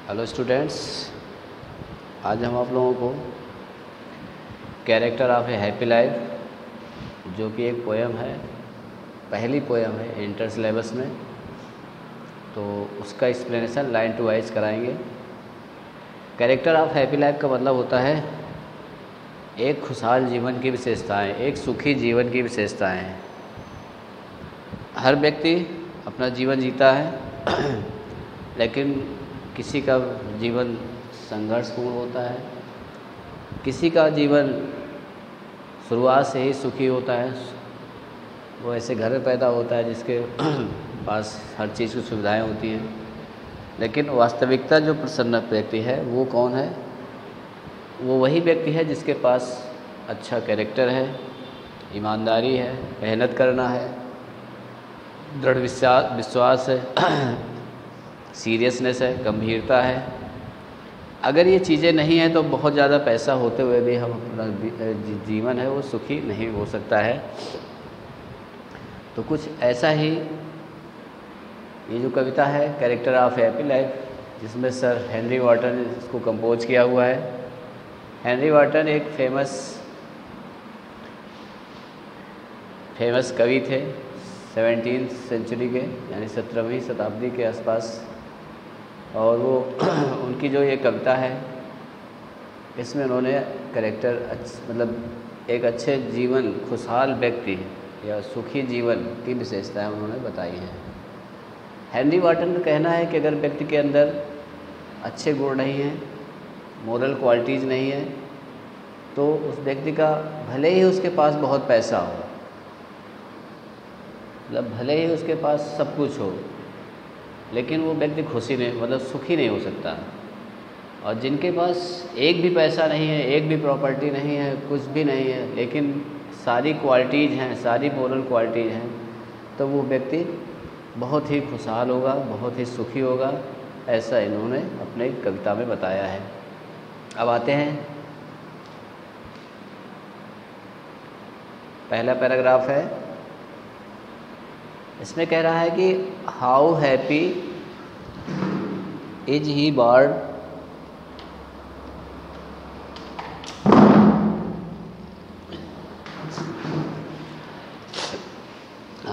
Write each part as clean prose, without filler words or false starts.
Hello students, आज हम आप लोगों को character of a happy life जो कि एक पोएम है, पहली पोएम है इंटर सिलेबस में, तो उसका एक्सप्लेनेशन लाइन टू वाइज कराएंगे। कैरेक्टर ऑफ हैप्पी लाइफ का मतलब होता है एक खुशहाल जीवन की विशेषताएं, एक सुखी जीवन की विशेषताएं। हर व्यक्ति अपना जीवन जीता है लेकिन किसी का जीवन संघर्षपूर्ण होता है, किसी का जीवन शुरुआत से ही सुखी होता है। वो ऐसे घर में पैदा होता है जिसके पास हर चीज़ की सुविधाएं होती हैं, लेकिन वास्तविकता जो प्रसन्न व्यक्ति है वो कौन है? वो वही व्यक्ति है जिसके पास अच्छा कैरेक्टर है, ईमानदारी है, मेहनत करना है, दृढ़ विश्वास है, सीरियसनेस है, गंभीरता है। अगर ये चीज़ें नहीं हैं तो बहुत ज़्यादा पैसा होते हुए भी हम अपना जीवन है वो सुखी नहीं हो सकता है। तो कुछ ऐसा ही ये जो कविता है कैरेक्टर ऑफ हैप्पी लाइफ, जिसमें सर हेनरी वाटन ने इसको कंपोज किया हुआ है। हेनरी वाटन एक फेमस कवि थे 17वीं सेंचुरी के, यानी 17वीं शताब्दी के आसपास। और वो उनकी जो ये कविता है इसमें उन्होंने कैरेक्टर मतलब एक अच्छे जीवन, खुशहाल व्यक्ति या सुखी जीवन की विशेषताएं उन्होंने बताई हैं। हेनरी वाटन का कहना है कि अगर व्यक्ति के अंदर अच्छे गुण नहीं हैं, मोरल क्वालिटीज़ नहीं है, तो उस व्यक्ति का भले ही उसके पास बहुत पैसा हो, मतलब भले ही उसके पास सब कुछ हो, लेकिन वो व्यक्ति खुशी नहीं, मतलब सुखी नहीं हो सकता। और जिनके पास एक भी पैसा नहीं है, एक भी प्रॉपर्टी नहीं है, कुछ भी नहीं है, लेकिन सारी क्वालिटीज़ हैं, सारी मोरल क्वालिटीज़ हैं, तो वो व्यक्ति बहुत ही खुशहाल होगा, बहुत ही सुखी होगा। ऐसा इन्होंने अपने कविता में बताया है। अब आते हैं, पहला पैराग्राफ है, इसमें कह रहा है कि how happy is he bird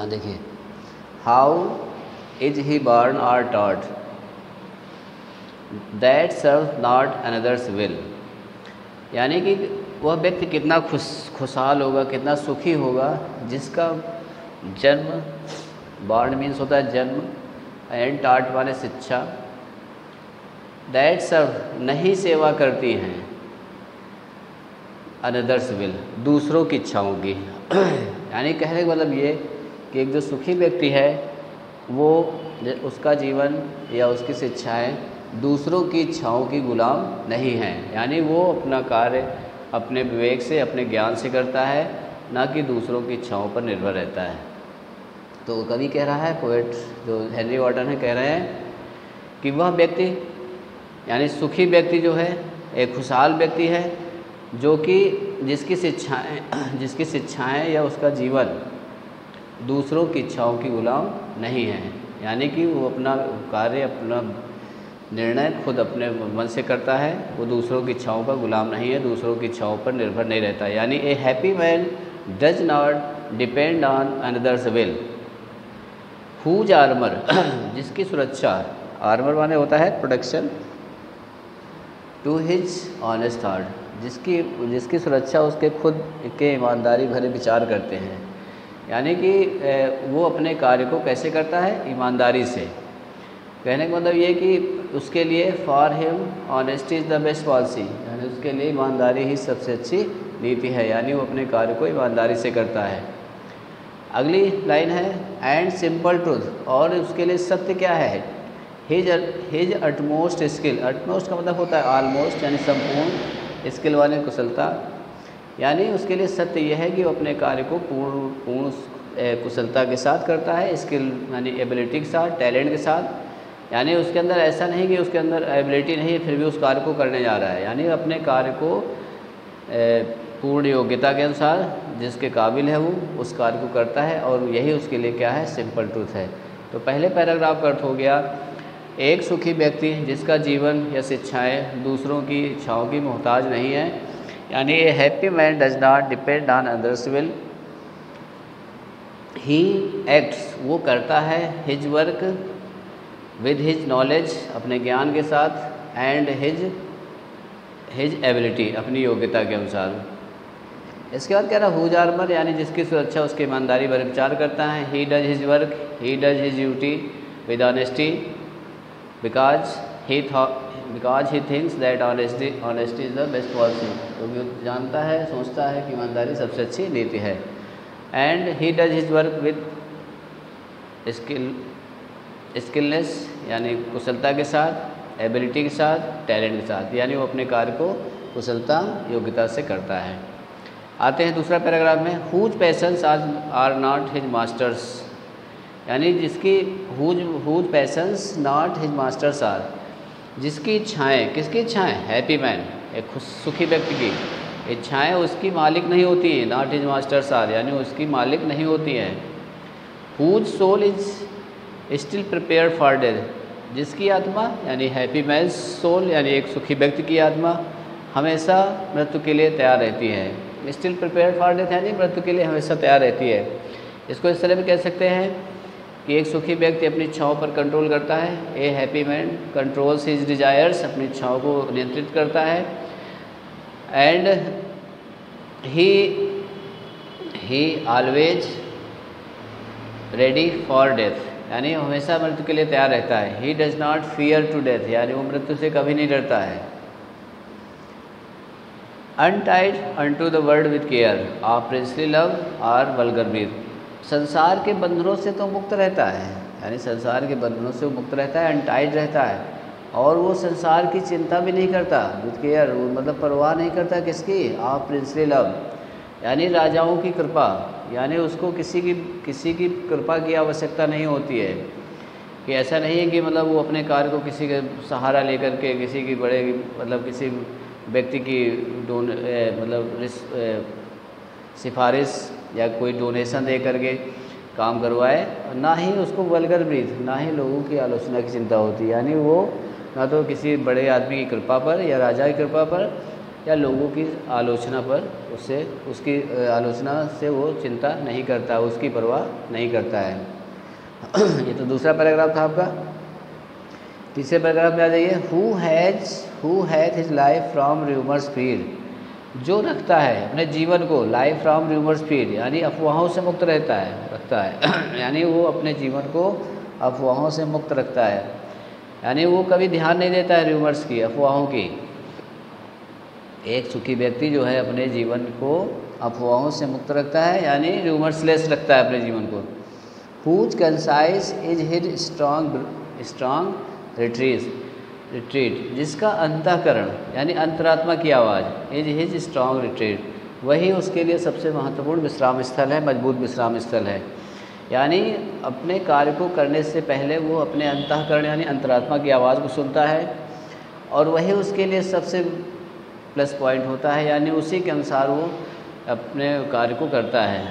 देखिए, how is he born are taught that serve not another's will. यानी कि वह व्यक्ति कितना खुशहाल होगा, कितना सुखी होगा जिसका जन्म, बॉर्न मीन्स होता है जन्म, एंड टाट वाले शिक्षा, दैट सर्व नहीं सेवा करती हैं, अनदर्स विल दूसरों की इच्छाओं की। यानी कहने का मतलब ये कि एक जो सुखी व्यक्ति है वो उसका जीवन या उसकी शिक्षाएं दूसरों की इच्छाओं की गुलाम नहीं हैं। यानी वो अपना कार्य अपने विवेक से, अपने ज्ञान से करता है, ना कि दूसरों की इच्छाओं पर निर्भर रहता है। तो कवि कह रहा है, पोएट जो हेनरी वाटन है कह रहे हैं कि वह व्यक्ति यानी सुखी व्यक्ति जो है एक खुशहाल व्यक्ति है जो कि जिसकी शिक्षाएं या उसका जीवन दूसरों की इच्छाओं की गुलाम नहीं है। यानी कि वो अपना कार्य, अपना निर्णय खुद अपने मन से करता है, वो दूसरों की इच्छाओं का गुलाम नहीं है, दूसरों की इच्छाओं पर निर्भर नहीं रहता। यानी a happy man does not depend on another's will, whose armour जिसकी सुरक्षा, आर्मर माने होता है protection, to his honest heart जिसकी सुरक्षा उसके खुद के ईमानदारी भरे विचार करते हैं। यानी कि वो अपने कार्य को कैसे करता है? ईमानदारी से। कहने का मतलब ये कि उसके लिए for him honesty is the best policy, यानी उसके लिए ईमानदारी ही सबसे अच्छी नीति है। यानी वो अपने कार्य को ईमानदारी से करता है। अगली लाइन है, एंड सिंपल ट्रूथ, और उसके लिए सत्य क्या है? हिज अटमोस्ट स्किल, अटमोस्ट का मतलब होता है ऑलमोस्ट, यानी संपूर्ण, स्किल वाले कुशलता। यानी उसके लिए सत्य यह है कि वो अपने कार्य को पूर्ण कुशलता के साथ करता है, स्किल यानी एबिलिटी के साथ, टैलेंट के साथ। यानी उसके अंदर ऐसा नहीं कि उसके अंदर एबिलिटी नहीं है फिर भी उस कार्य को करने जा रहा है। यानी अपने कार्य को पूर्ण योग्यता के अनुसार जिसके काबिल है वो उस कार्य को करता है, और यही उसके लिए क्या है? सिंपल ट्रूथ है। तो पहले पैराग्राफ का अर्थ हो गया एक सुखी व्यक्ति जिसका जीवन या शिक्षाएं दूसरों की इच्छाओं की मोहताज नहीं है, यानी a happy man does not depend on others will, he acts, वो करता है, his work with his knowledge, अपने ज्ञान के साथ, एंड हिज एबिलिटी, अपनी योग्यता के अनुसार। इसके बाद कह रहा हुज आर्मर, यानी जिसकी सुरक्षा उसकी ईमानदारी पर विचार करता है। He does his work, he does his duty with honesty because he thinks that honesty is the best policy, क्योंकि वो जानता है, सोचता है कि ईमानदारी सबसे अच्छी नीति है। And he does his work with skillness, यानी कुशलता के साथ, एबिलिटी के साथ, टैलेंट के साथ, यानी वो अपने कार्य को कुशलता योग्यता से करता है। आते हैं दूसरा पैराग्राफ में, whose passions are not his masters, यानी जिसकी whose passions not his masters are, जिसकी इच्छाएँ, किसकी इच्छाएँ, हैप्पी मैन, एक सुखी व्यक्ति की इच्छाएँ उसकी मालिक नहीं होती हैं, नॉट हिज मास्टर्स आर, यानी उसकी मालिक नहीं होती हैं। Whose soul is still prepared for death, जिसकी आत्मा यानी हैप्पी मैन सोल, यानी एक सुखी व्यक्ति की आत्मा हमेशा मृत्यु के लिए तैयार रहती है। स्टिल प्रिपेयर्ड फॉर डेथ यानी मृत्यु के लिए हमेशा तैयार रहती है। इसको इस तरह भी कह सकते हैं कि एक सुखी व्यक्ति अपनी इच्छाओं पर कंट्रोल करता है, a happy man controls his desires, अपनी इच्छाओं को नियंत्रित करता है। And he always ready for death, यानी हमेशा मृत्यु के लिए तैयार रहता है। He does not fear to death, यानी वो मृत्यु से कभी नहीं डरता है। Untied unto the world with care of princely love और वल्गर ब्रीथ, संसार के बंधनों से तो मुक्त रहता है, यानी संसार के बंधनों से वो मुक्त रहता है, अनटाइड रहता है, और वो संसार की चिंता भी नहीं करता, विद केयर वो मतलब परवाह नहीं करता किसकी, ऑफ प्रिंसली लव, यानी राजाओं की कृपा, यानी उसको किसी की कृपा की आवश्यकता नहीं होती है। कि ऐसा नहीं है कि मतलब वो अपने कार्य को किसी के सहारा लेकर के, किसी की बड़े मतलब किसी व्यक्ति की सिफारिश या कोई डोनेशन दे करके काम करवाए, ना ही उसको वल्गर ब्रीथ, ना ही लोगों की आलोचना की चिंता होती है, यानी वो ना तो किसी बड़े आदमी की कृपा पर या राजा की कृपा पर या लोगों की आलोचना पर उसकी आलोचना से वो चिंता नहीं करता, उसकी परवाह नहीं करता है। ये तो दूसरा पैराग्राफ था आपका। तीसरे पैराग्राफ में आ जाइए, who hath his life from rumours feed, जो रखता है अपने जीवन को लाइफ फ्रॉम र्यूमर्स फीड, यानी अफवाहों से मुक्त रखता है यानी वो अपने जीवन को अफवाहों से मुक्त रखता है, यानी वो कभी ध्यान नहीं देता है र्यूमर्स की, अफवाहों की। एक सुखी व्यक्ति जो है अपने जीवन को अफवाहों से मुक्त रखता है, यानी र्यूमर्सलेस रखता है अपने जीवन को। Whose conscience is his strong retreat, जिसका अंतःकरण यानी अंतरात्मा की आवाज़, इज हिज स्ट्रॉन्ग रिट्रीट, वही उसके लिए सबसे महत्वपूर्ण विश्राम स्थल है, मजबूत विश्राम स्थल है। यानी अपने कार्य को करने से पहले वो अपने अंतःकरण यानी अंतरात्मा की आवाज़ को सुनता है, और वही उसके लिए सबसे प्लस पॉइंट होता है, यानी उसी के अनुसार वो अपने कार्य को करता है।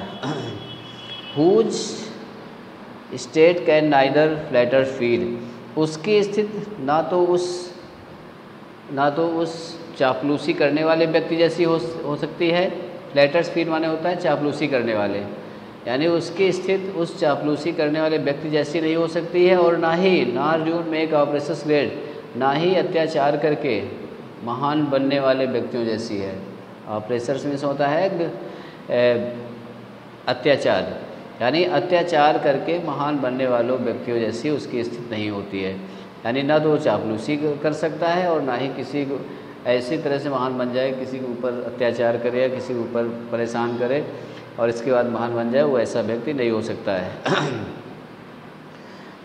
Whose state can neither flatter feel, उसकी स्थिति ना तो उस चापलूसी करने वाले व्यक्ति जैसी हो सकती है, फ्लैटर्स फील माने होता है चापलूसी करने वाले, यानी उसकी स्थिति उस चापलूसी करने वाले व्यक्ति जैसी नहीं हो सकती है, और ना ही यून मेक ऑपरेशंस ग्रेट, ना ही अत्याचार करके महान बनने वाले व्यक्तियों जैसी है। ऑपरेशंस में से होता है अत्याचार, यानी अत्याचार करके महान बनने वालों व्यक्तियों जैसी उसकी स्थिति नहीं होती है, यानी ना तो वो चापलूसी कर सकता है और ना ही किसी को ऐसी तरह से महान बन जाए, किसी के ऊपर अत्याचार करे या किसी के ऊपर परेशान करे और इसके बाद महान बन जाए, वो ऐसा व्यक्ति नहीं हो सकता है।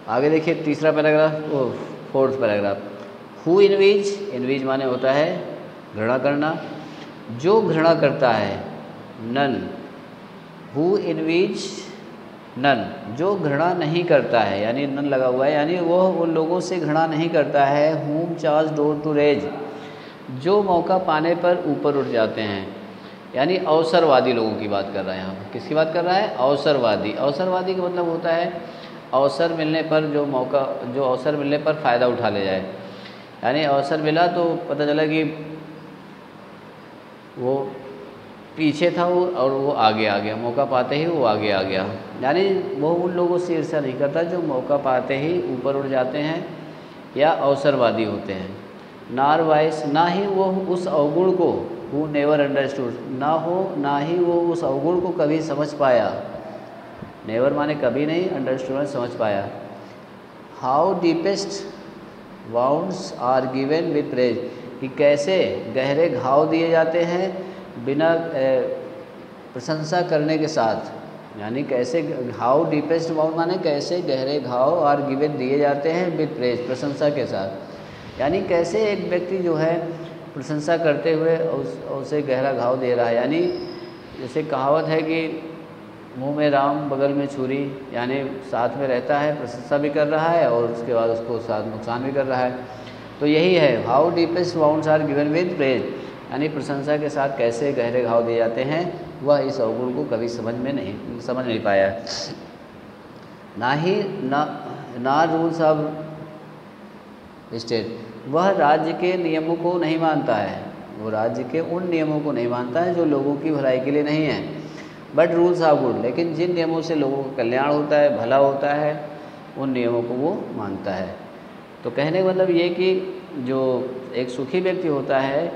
आगे देखिए तीसरा पैराग्राफ, वो फोर्थ पैराग्राफ। हु इनवीज माने होता है घृणा करना, जो घृणा करता है, नन हु इनवीज नन, जो घृणा नहीं करता है, यानी नन लगा हुआ है, यानी वो उन लोगों से घृणा नहीं करता है। हुम चार्ज डोर टू रेज, जो मौका पाने पर ऊपर उठ जाते हैं, यानी अवसरवादी लोगों की बात कर रहा है यहाँ पर। किसकी बात कर रहा है? अवसरवादी। अवसरवादी का मतलब होता है अवसर मिलने पर जो अवसर मिलने पर फ़ायदा उठा ले जाए। यानी अवसर मिला तो पता चला कि वो पीछे था वो और वो आगे आ गया, मौका पाते ही वो आगे आ गया। यानी वो उन लोगों से ईर्ष्या नहीं करता जो मौका पाते ही ऊपर उठ जाते हैं या अवसरवादी होते हैं। नार वाइस, ना ही वो उस अवगुण को, हु नेवर अंडरस्टूड, ना ही वो उस अवगुण को कभी समझ पाया। नेवर माने कभी नहीं, अंडरस्टूड समझ पाया। How deepest wounds are given with praise, कि कैसे गहरे घाव दिए जाते हैं बिना प्रशंसा करने के साथ। यानी कैसे, हाउ डीपेस्ट वाउंड माने कैसे गहरे घाव आर गिवन दिए जाते हैं विद प्रेज, प्रशंसा के साथ। यानी कैसे एक व्यक्ति जो है प्रशंसा करते हुए उसे गहरा घाव दे रहा है। यानी जैसे कहावत है कि मुंह में राम बगल में छुरी, यानी साथ में रहता है, प्रशंसा भी कर रहा है और उसके बाद उसको साथ नुकसान भी कर रहा है। तो यही है, how deepest wounds are given with praise, यानी प्रशंसा के साथ कैसे गहरे घाव दिए जाते हैं, वह इस अवगुण को कभी समझ नहीं पाया। ना रूल्स ऑफ स्टेट, वह राज्य के नियमों को नहीं मानता है, वो राज्य के उन नियमों को नहीं मानता है जो लोगों की भलाई के लिए नहीं है। बट रूल्स ऑफ गुड, लेकिन जिन नियमों से लोगों का कल्याण होता है, भला होता है, उन नियमों को वो मानता है। तो कहने का मतलब ये कि जो एक सुखी व्यक्ति होता है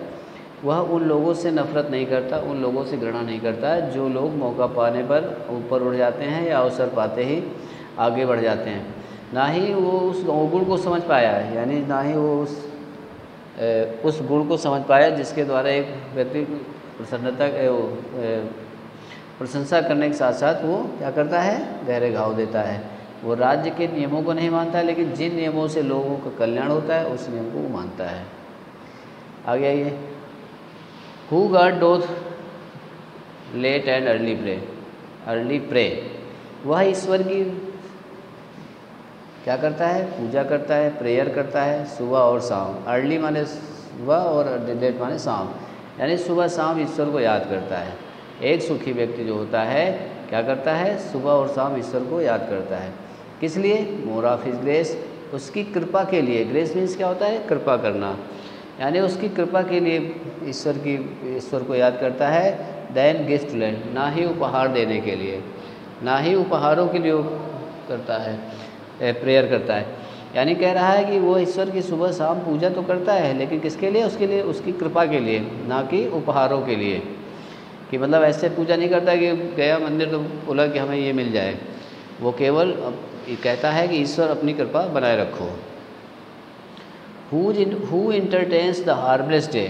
वह उन लोगों से नफरत नहीं करता, उन लोगों से घृणा नहीं करता जो लोग मौका पाने पर ऊपर उठ जाते हैं या अवसर पाते ही आगे बढ़ जाते हैं। ना ही वो उस गुण को समझ पाया है, यानी ना ही वो उस गुण को समझ पाया जिसके द्वारा एक व्यक्ति प्रशंसा करने के साथ साथ वो क्या करता है, गहरे घाव देता है। वो राज्य के नियमों को नहीं मानता है, लेकिन जिन नियमों से लोगों का कल्याण होता है उस नियम को वो मानता है। आगे आइए, who God doth late and early pray, वह ईश्वर की क्या करता है, पूजा करता है, प्रेयर करता है सुबह और शाम। अर्ली माने सुबह और लेट माने शाम, यानी सुबह शाम ईश्वर को याद करता है। एक सुखी व्यक्ति जो होता है क्या करता है, सुबह और शाम ईश्वर को याद करता है। किस लिए, मोर ऑफ हिज ग्रेस, उसकी कृपा के लिए। ग्रेस मीन्स क्या होता है, कृपा करना, यानी उसकी कृपा के लिए ईश्वर को याद करता है। देन गिफ्ट लैंड, ना ही उपहार देने के लिए, ना ही उपहारों के लिए करता है, प्रेयर करता है। यानी कह रहा है कि वो ईश्वर की सुबह शाम पूजा तो करता है, लेकिन किसके लिए, उसके लिए, उसकी कृपा के लिए, ना कि उपहारों के लिए। कि मतलब ऐसे पूजा नहीं करता कि गया मंदिर तो बोला कि हमें ये मिल जाए। वो केवल कहता है कि ईश्वर अपनी कृपा बनाए रखो। Who entertains the harmless day,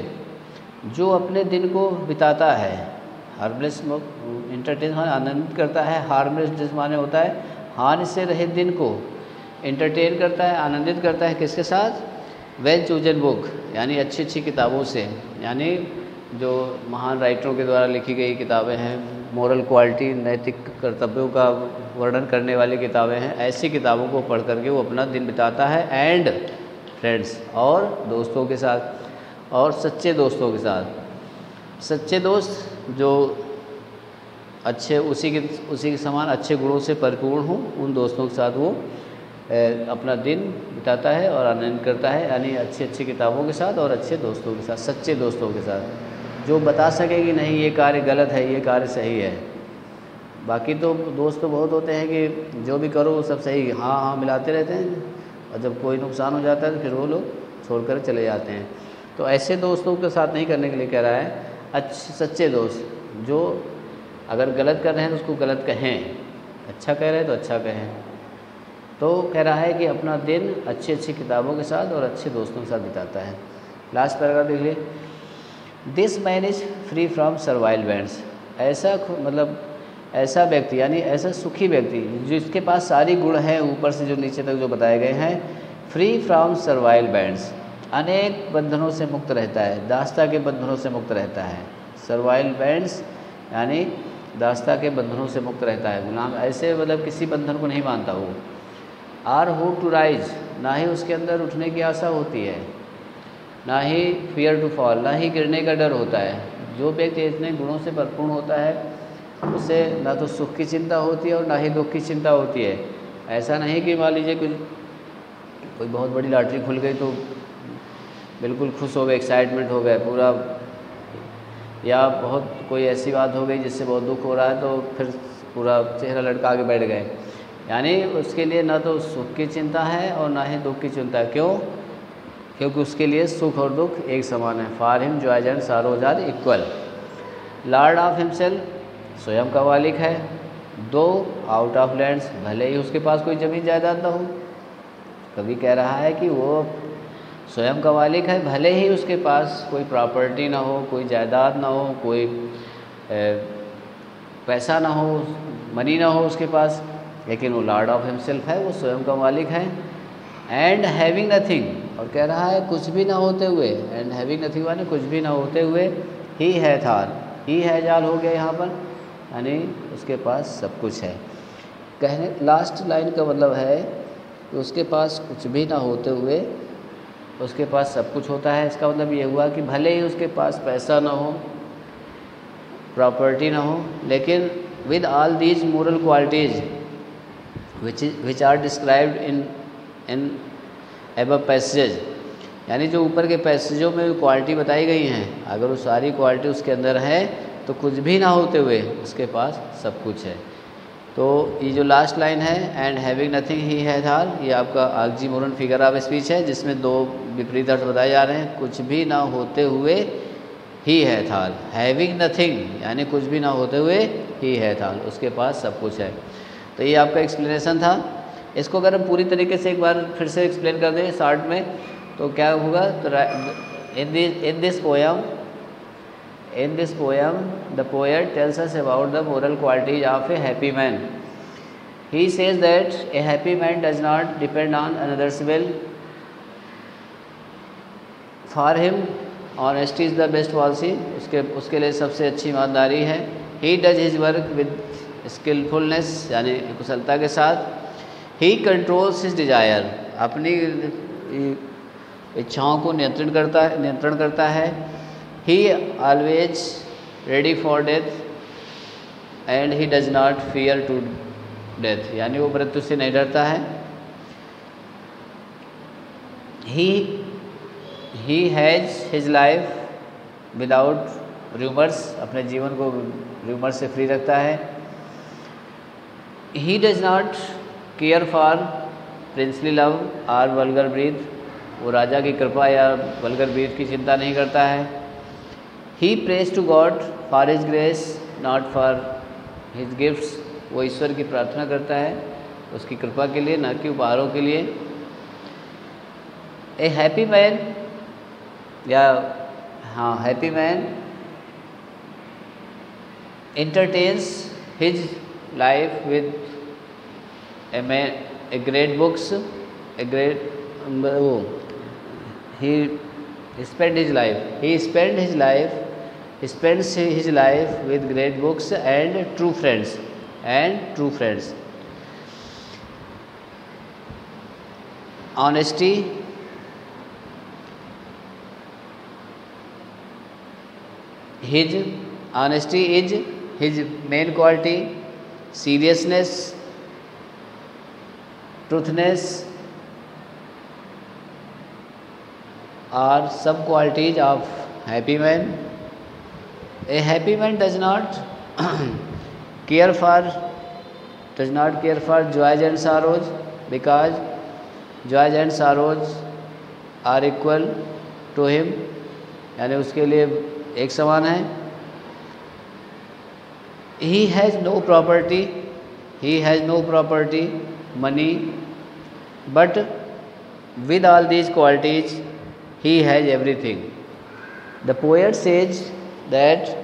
जो अपने दिन को बिताता है। हार्मलेस इंटरटेन माने आनंदित करता है, हार्मलेस डे माने होता है हानि से रहित दिन को इंटरटेन करता है, आनंदित करता है। किसके साथ, वेल चूजन बुक, यानी अच्छी अच्छी किताबों से, यानी जो महान राइटरों के द्वारा लिखी गई किताबें हैं, मोरल क्वालिटी, नैतिक कर्तव्यों का वर्णन करने वाली किताबें हैं, ऐसी किताबों को पढ़ करके वो अपना दिन बिताता है। एंड फ्रेंड्स, और दोस्तों के साथ, और सच्चे दोस्तों के साथ। सच्चे दोस्त जो अच्छे उसी के समान अच्छे गुणों से परिपूर्ण हों, उन दोस्तों के साथ वो अपना दिन बिताता है और आनंद करता है। यानी अच्छी अच्छी किताबों के साथ और अच्छे दोस्तों के साथ, सच्चे दोस्तों के साथ, जो बता सके कि नहीं ये कार्य गलत है, ये कार्य सही है। बाकी तो दोस्त तो बहुत होते हैं कि जो भी करो वो सब सही, हाँ हाँ मिलाते रहते हैं, और जब कोई नुकसान हो जाता है तो फिर वो लोग छोड़कर चले जाते हैं। तो ऐसे दोस्तों के साथ नहीं करने के लिए कह रहा है। अच्छे सच्चे दोस्त जो अगर गलत कर रहे हैं तो उसको गलत कहें, अच्छा कह रहे हैं तो अच्छा कहें। तो कह रहा है कि अपना दिन अच्छी अच्छी किताबों के साथ और अच्छे दोस्तों के साथ बिताता है। लास्ट पैराग्राफ देख लिए, this man is free from servile bands, ऐसा मतलब ऐसा व्यक्ति, यानी ऐसा सुखी व्यक्ति जिसके पास सारी गुण हैं ऊपर से जो नीचे तक जो बताए गए हैं। फ्री फ्रॉम सर्वाइल बैंड्स, अनेक बंधनों से मुक्त रहता है, दास्ता के बंधनों से मुक्त रहता है। सर्वाइल बैंड्स यानी दास्ता के बंधनों से मुक्त रहता है, गुलाम ऐसे मतलब किसी बंधन को नहीं मानता वो। आर होप टू राइज, ना ही उसके अंदर उठने की आशा होती है, ना ही फियर टू फॉल, ना ही गिरने का डर होता है। जो व्यक्ति इतने गुणों से भरपूर होता है उसे ना तो सुख की चिंता होती है और ना ही दुख की चिंता होती है। ऐसा नहीं कि मान लीजिए कोई बहुत बड़ी लॉटरी खुल गई तो बिल्कुल खुश हो गए, एक्साइटमेंट हो गए पूरा, या बहुत कोई ऐसी बात हो गई जिससे बहुत दुख हो रहा है तो फिर पूरा चेहरा लटका के बैठ गए। यानी उसके लिए ना तो सुख की चिंता है और ना ही दुख की चिंता है। क्यों? क्योंकि उसके लिए सुख और दुख एक समान है। For him joys and sorrows are equal. Lord of himself, स्वयं का मालिक है। दो आउट ऑफ लैंड्स, भले ही उसके पास कोई ज़मीन जायदाद ना हो। कभी कह रहा है कि वो स्वयं का मालिक है, भले ही उसके पास कोई प्रॉपर्टी ना हो, कोई जायदाद ना हो, कोई पैसा ना हो, मनी ना हो उसके पास, लेकिन वो लॉर्ड ऑफ हिमसेल्फ है, वो स्वयं का मालिक है। एंड हैविंग नथिंग, और कह रहा है कुछ भी ना होते हुए, एंड हैविंग नथिंग माने कुछ भी ना होते हुए, ही है थार, ही है जाल हो गया यहाँ पर, यानी उसके पास सब कुछ है। कहने लास्ट लाइन का मतलब है कि उसके पास कुछ भी ना होते हुए उसके पास सब कुछ होता है। इसका मतलब ये हुआ कि भले ही उसके पास पैसा ना हो, प्रॉपर्टी ना हो, लेकिन with all these moral qualities which are described in above passage, यानी जो ऊपर के पैसेजों में क्वालिटी बताई गई हैं, अगर वो सारी क्वालिटी उसके अंदर है तो कुछ भी ना होते हुए उसके पास सब कुछ है। तो ये जो लास्ट लाइन है, एंड हैविंग नथिंग ही है थार, ये आपका ऑक्सीमोरन फिगर ऑफ स्पीच है, जिसमें दो विपरीत अर्थ बताए जा रहे हैं। कुछ भी ना होते हुए ही है थाल, हैविंग नथिंग यानी कुछ भी ना होते हुए ही है थाल, उसके पास सब कुछ है। तो ये आपका एक्सप्लेनेशन था। इसको अगर हम पूरी तरीके से एक बार फिर से एक्सप्लेन कर दें शॉर्ट में तो क्या होगा? तो in this poem the poet tells us about the moral qualities of a happy man. He says that a happy man does not depend on another's will. For him honesty is the best policy, उसके लिए सबसे अच्छी ईमानदारी है। He does his work with skilfulness यानी कुशलता के साथ। ही कंट्रोल्स हिज डिजायर, अपनी इच्छाओं को नियंत्रण करता है। He always ready for death and he does not fear to death, यानी वो मृत्यु से नहीं डरता है। He has his life without rumours, अपने जीवन को रूमर से फ्री रखता है। He does not care for princely love और वल्गर ब्रीथ, वो राजा की कृपा या वल्गर ब्रीथ की चिंता नहीं करता है। He prays to God for his grace not for his gifts, वो ईश्वर की प्रार्थना करता है उसकी कृपा के लिए, न कि उपहारों के लिए। ए happy man happy man entertains his life with a great books, he spends his life with great books and true friends. Honesty is his main quality. Seriousness, truthness are sub qualities of happy man. A happy man does not care for joys and sorrows, because joys and sorrows are equal to him, यानी उसके लिए एक समान है। He has no property, money, but with all these qualities he has everything. The poet says that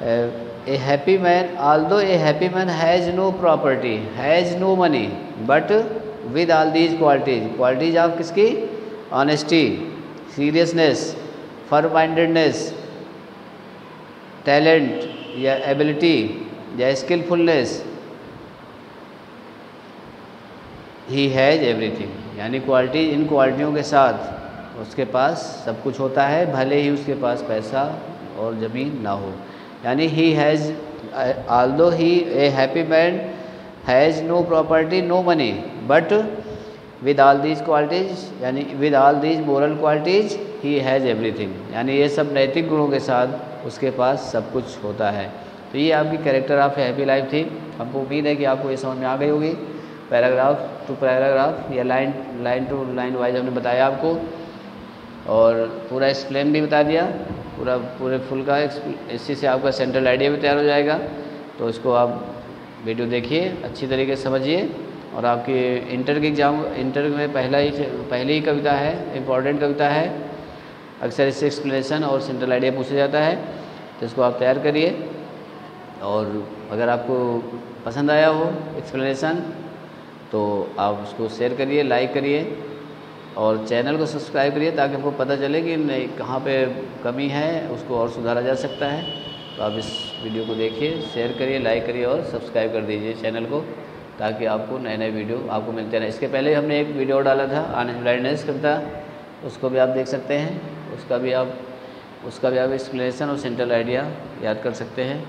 a happy man, although a happy man has no property, has no money, but with all these qualities of किसकी? Honesty, seriousness, firm-mindedness, talent या ability या स्किलफुलनेस, ही has everything, यानी इन क्वालिटियों के साथ उसके पास सब कुछ होता है, भले ही उसके पास पैसा और ज़मीन ना हो। यानी he has although he a happy man has no property no money but with all these qualities, यानी with all these moral qualities he has everything, यानी ये सब नैतिक गुणों के साथ उसके पास सब कुछ होता है। तो ये आपकी कैरेक्टर ऑफ हैप्पी लाइफ थी। हमको उम्मीद है कि आपको ये समझ में आ गई होगी। पैराग्राफ टू पैराग्राफ या लाइन टू लाइन वाइज हमने बताया आपको, और पूरा एक्सप्लेन भी बता दिया, पूरे फुल का। इसी से आपका सेंट्रल आइडिया भी तैयार हो जाएगा। तो इसको आप वीडियो देखिए, अच्छी तरीके से समझिए, और आपकी इंटर के एग्ज़ाम, इंटर में पहली ही कविता है, इम्पॉर्टेंट कविता है। अक्सर इससे एक्सप्लेनेशन और सेंट्रल आइडिया पूछा जाता है, तो इसको आप तैयार करिए। और अगर आपको पसंद आया हो एक्सप्लेनेशन तो आप उसको शेयर करिए, लाइक करिए, और चैनल को सब्सक्राइब करिए, ताकि आपको पता चले कि नहीं कहाँ पे कमी है, उसको और सुधारा जा सकता है। तो आप इस वीडियो को देखिए, शेयर करिए, लाइक करिए और सब्सक्राइब कर दीजिए चैनल को, ताकि आपको नए नए वीडियो आपको मिलते रहें। इसके पहले हमने एक वीडियो डाला था ऑनेस्ट ब्लाइंडनेस कविता, उसको भी आप देख सकते हैं। उसका भी आप एक्सप्लेनेशन और सेंट्रल आइडिया याद कर सकते हैं।